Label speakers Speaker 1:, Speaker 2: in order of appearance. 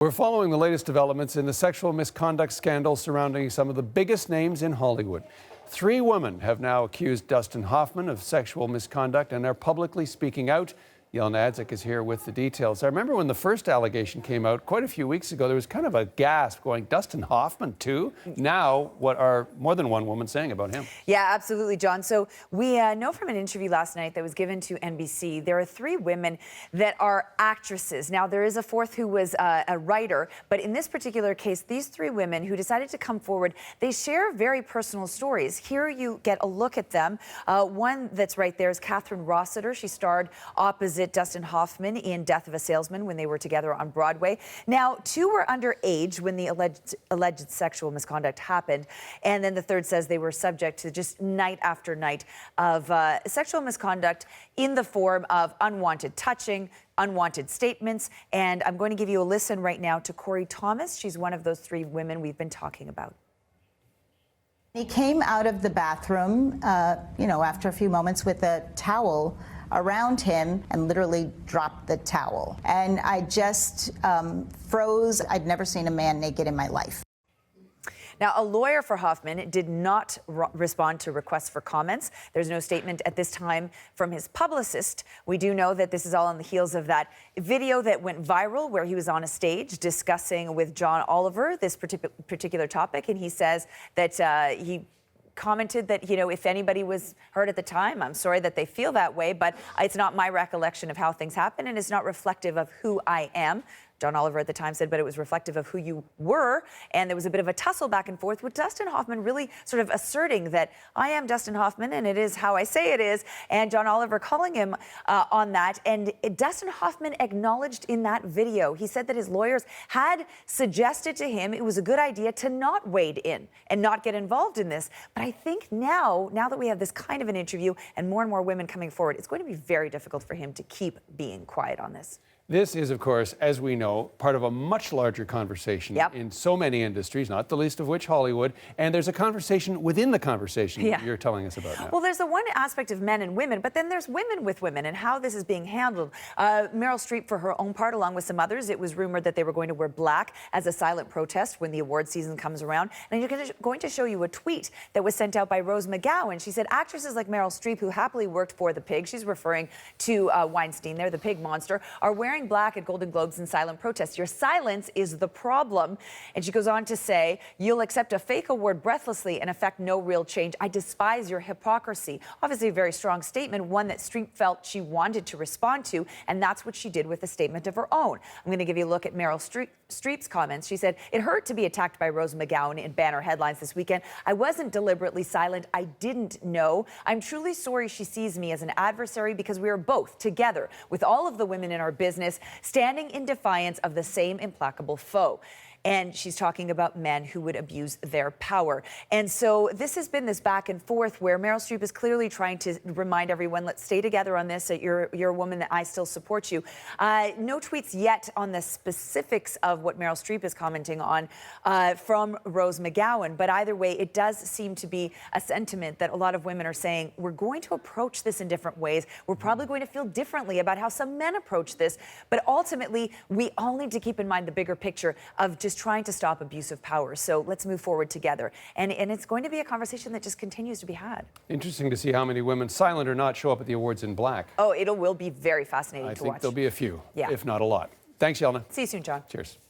Speaker 1: We're following the latest developments in the sexual misconduct scandal surrounding some of the biggest names in Hollywood. 3 women have now accused Dustin Hoffman of sexual misconduct and are publicly speaking out. Yelena Adzik is here with the details. I remember when the first allegation came out quite a few weeks ago, there was kind of a gasp going, Dustin Hoffman too? Now, what are more than one woman saying about him?
Speaker 2: Yeah, absolutely, John. So we know from an interview last night that was given to NBC, there are 3 women that are actresses. Now, there is a 4th who was a writer, but in this particular case, these 3 women who decided to come forward, they share very personal stories. Here you get a look at them. One that's right there is Catherine Rossiter. She starred opposite Dustin Hoffman in Death of a Salesman when they were together on Broadway. Now, 2 were underage when the alleged sexual misconduct happened. And then the 3rd says they were subject to just night after night of sexual misconduct in the form of unwanted touching, unwanted statements. And I'm going to give you a listen right now to Corey Thomas. She's one of those 3 women we've been talking about.
Speaker 3: He came out of the bathroom, after a few moments with a towel around him and literally dropped the towel. And I just froze. I'd never seen a man naked in my life.
Speaker 2: Now, a lawyer for Hoffman did not respond to requests for comments. There's no statement at this time from his publicist. We do know that this is all on the heels of that video that went viral where he was on a stage discussing with John Oliver this particular topic. And he says that he commented that, if anybody was hurt at the time, I'm sorry that they feel that way, but it's not my recollection of how things happen, and it's not reflective of who I am. John Oliver at the time said, but it was reflective of who you were. And there was a bit of a tussle back and forth with Dustin Hoffman really sort of asserting that I am Dustin Hoffman and it is how I say it is. And John Oliver calling him on that. And Dustin Hoffman acknowledged in that video, he said that his lawyers had suggested to him it was a good idea to not wade in and not get involved in this. But I think now that we have this kind of an interview and more women coming forward, it's going to be very difficult for him to keep being quiet on this.
Speaker 1: This is, of course, as we know, part of a much larger conversation in so many industries, not the least of which Hollywood. And there's a conversation within the conversation that you're telling us about now.
Speaker 2: Well, there's the one aspect of men and women, but then there's women with women and how this is being handled. Meryl Streep, for her own part, along with some others, it was rumored that they were going to wear black as a silent protest when the award season comes around. And I'm going to show you a tweet that was sent out by Rose McGowan. She said, actresses like Meryl Streep, who happily worked for the pig, she's referring to Weinstein there, the pig monster, are wearing black at Golden Globes in silent protest. Your silence is the problem. And she goes on to say, you'll accept a fake award breathlessly and affect no real change. I despise your hypocrisy. Obviously a very strong statement, one that Streep felt she wanted to respond to, and that's what she did with a statement of her own. I'm going to give you a look at Meryl Streep's comments. She said, it hurt to be attacked by Rose McGowan in banner headlines this weekend. I wasn't deliberately silent. I didn't know. I'm truly sorry she sees me as an adversary because we are both together with all of the women in our business standing in defiance of the same implacable foe. And she's talking about men who would abuse their power. And so this has been this back and forth where Meryl Streep is clearly trying to remind everyone, let's stay together on this, that you're a woman, that I still support you. No tweets yet on the specifics of what Meryl Streep is commenting on from Rose McGowan. But either way, it does seem to be a sentiment that a lot of women are saying, we're going to approach this in different ways. We're probably going to feel differently about how some men approach this. But ultimately, we all need to keep in mind the bigger picture of just trying to stop abuse of power. So let's move forward together. And it's going to be a conversation that just continues to be had.
Speaker 1: Interesting to see how many women, silent or not, show up at the awards in black.
Speaker 2: Oh, it will be very fascinating to watch.
Speaker 1: I think there'll be a few,
Speaker 2: if
Speaker 1: not a lot. Thanks, Yelena.
Speaker 2: See you soon, John.
Speaker 1: Cheers.